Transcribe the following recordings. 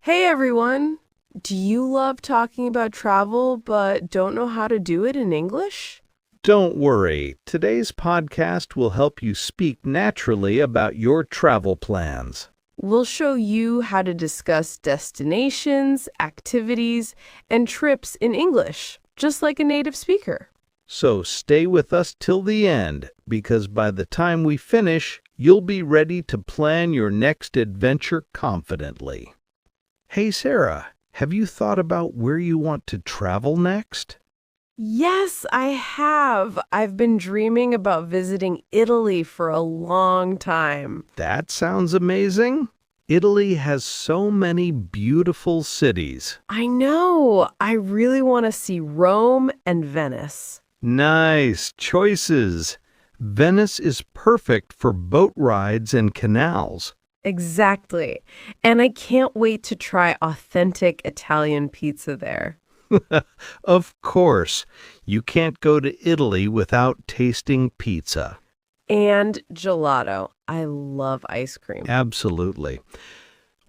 Hey everyone! Do you love talking about travel but don't know how to do it in English? Don't worry, today's podcast will help you speak naturally about your travel plans. We'll show you how to discuss destinations, activities, and trips in English, just like a native speaker. So stay with us till the end, because by the time we finish, you'll be ready to plan your next adventure confidently. Hey Sarah, have you thought about where you want to travel next? Yes, I have. I've been dreaming about visiting Italy for a long time. That sounds amazing. Italy has so many beautiful cities. I know. I really want to see Rome and Venice. Nice choices. Venice is perfect for boat rides and canals. Exactly. And I can't wait to try authentic Italian pizza there. Of course, you can't go to Italy without tasting pizza. And gelato. I love ice cream. Absolutely.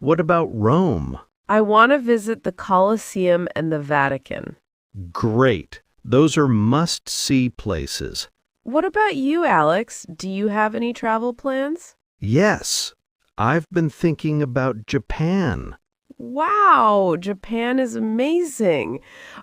What about Rome? I want to visit the Colosseum and the Vatican. Great. Those are must-see places. What about you, Alex? Do you have any travel plans? Yes, I've been thinking about Japan. Wow, Japan is amazing.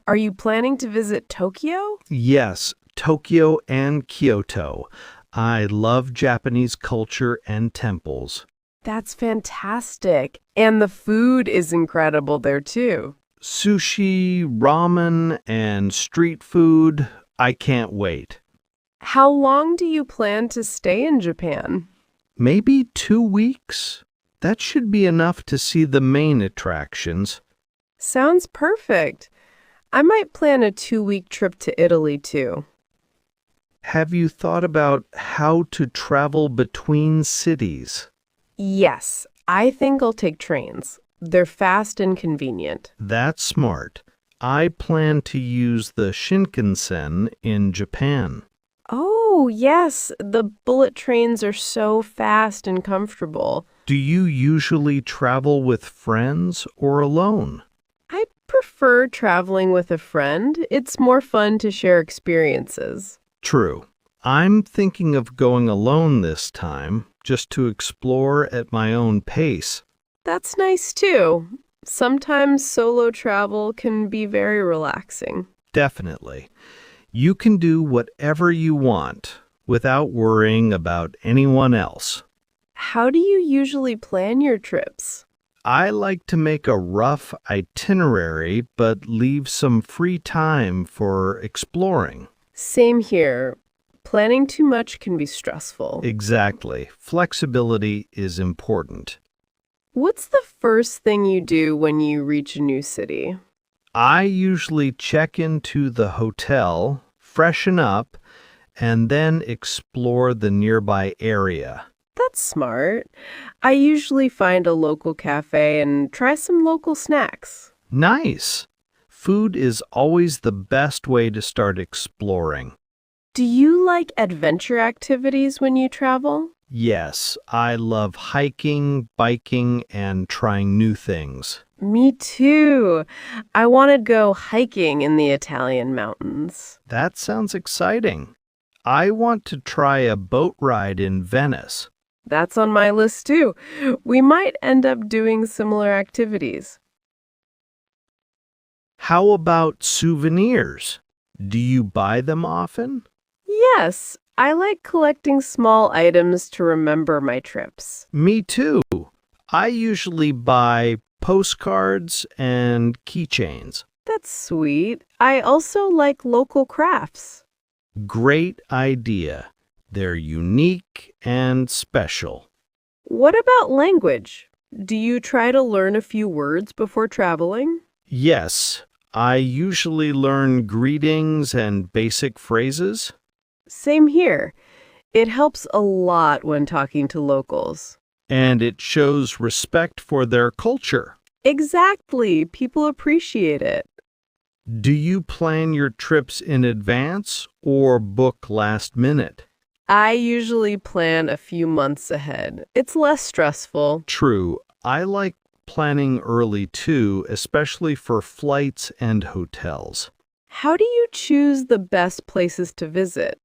Are you planning to visit Tokyo? Yes, Tokyo and Kyoto. I love Japanese culture and temples. That's fantastic. And the food is incredible there, too. Sushi, ramen, and street food. I can't wait. How long do you plan to stay in Japan? Maybe 2 weeks? That should be enough to see the main attractions. Sounds perfect. I might plan a 2-week trip to Italy, too. Have you thought about how to travel between cities? Yes, I think I'll take trains. They're fast and convenient. That's smart. I plan to use the Shinkansen in Japan. Oh, yes, the bullet trains are so fast and comfortable. Do you usually travel with friends or alone? I prefer traveling with a friend. It's more fun to share experiences. True. I'm thinking of going alone this time, just to explore at my own pace. That's nice too. Sometimes solo travel can be very relaxing. Definitely. You can do whatever you want without worrying about anyone else. How do you usually plan your trips? I like to make a rough itinerary, but leave some free time for exploring. Same here. Planning too much can be stressful. Exactly. Flexibility is important. What's the first thing you do when you reach a new city? I usually check into the hotel, freshen up, and then explore the nearby area. That's smart. I usually find a local cafe and try some local snacks. Nice! Food is always the best way to start exploring. Do you like adventure activities when you travel? Yes, I love hiking, biking, and trying new things. Me too. I want to go hiking in the Italian mountains. That sounds exciting. I want to try a boat ride in Venice. That's on my list too. We might end up doing similar activities. How about souvenirs? Do you buy them often? Yes, I like collecting small items to remember my trips. Me too. I usually buy postcards and keychains. That's sweet. I also like local crafts. Great idea. They're unique and special. What about language? Do you try to learn a few words before traveling? Yes, I usually learn greetings and basic phrases. Same here. It helps a lot when talking to locals. And it shows respect for their culture. Exactly. People appreciate it. Do you plan your trips in advance or book last minute? I usually plan a few months ahead. It's less stressful. True. I like planning early too, especially for flights and hotels. How do you choose the best places to visit?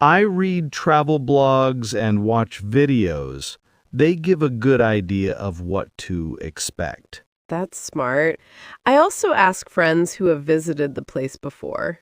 I read travel blogs and watch videos. They give a good idea of what to expect. That's smart. I also ask friends who have visited the place before.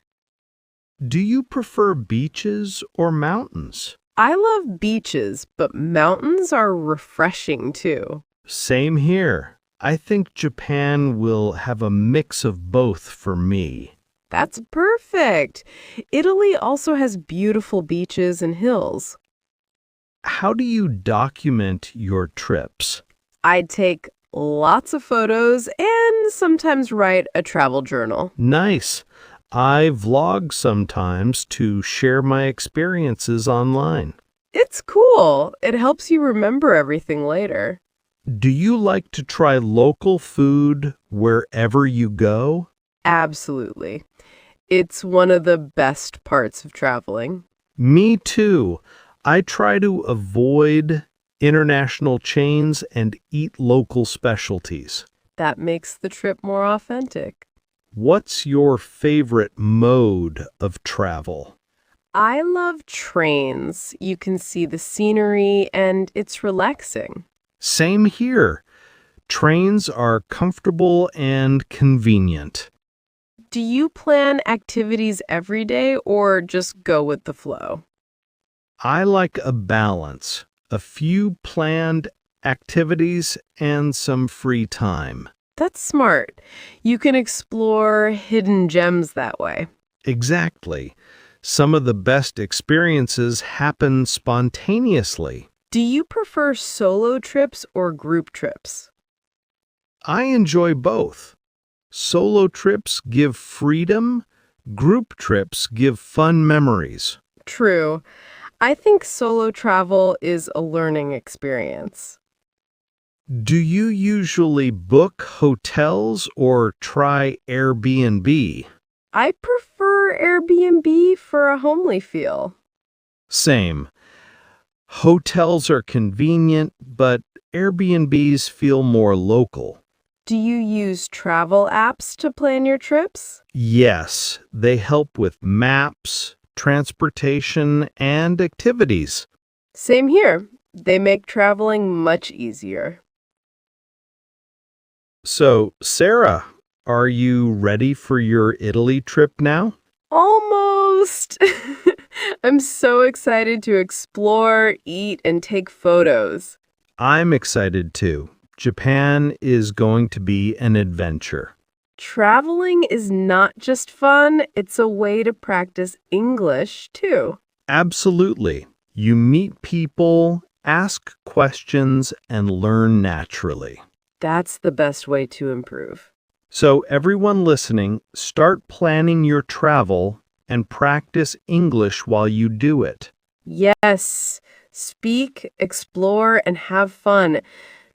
Do you prefer beaches or mountains? I love beaches, but mountains are refreshing too. Same here. I think Japan will have a mix of both for me. That's perfect. Italy also has beautiful beaches and hills. How do you document your trips? I take lots of photos and sometimes write a travel journal. Nice. I vlog sometimes to share my experiences online. It's cool. It helps you remember everything later. Do you like to try local food wherever you go? Absolutely. It's one of the best parts of traveling. Me too. I try to avoid international chains and eat local specialties. That makes the trip more authentic. What's your favorite mode of travel? I love trains. You can see the scenery and it's relaxing. Same here. Trains are comfortable and convenient. Do you plan activities every day or just go with the flow? I like a balance, a few planned activities and some free time. That's smart. You can explore hidden gems that way. Exactly. Some of the best experiences happen spontaneously. Do you prefer solo trips or group trips? I enjoy both. Solo trips give freedom, group trips give fun memories. True. I think solo travel is a learning experience. Do you usually book hotels or try Airbnb? I prefer Airbnb for a homely feel. Same. Hotels are convenient, but Airbnbs feel more local. Do you use travel apps to plan your trips? Yes, they help with maps, transportation, and activities. Same here. They make traveling much easier. So, Sarah, are you ready for your Italy trip now? Almost! I'm so excited to explore, eat, and take photos. I'm excited too. Japan is going to be an adventure. Traveling is not just fun, it's a way to practice English, too. Absolutely. You meet people, ask questions, and learn naturally. That's the best way to improve. So, everyone listening, start planning your travel and practice English while you do it. Yes, speak, explore, and have fun.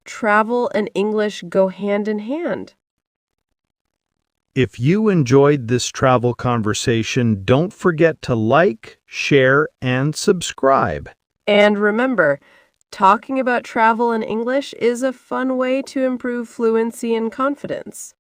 Travel and English go hand in hand. If you enjoyed this travel conversation, don't forget to like, share, and subscribe. And remember, talking about travel in English is a fun way to improve fluency and confidence.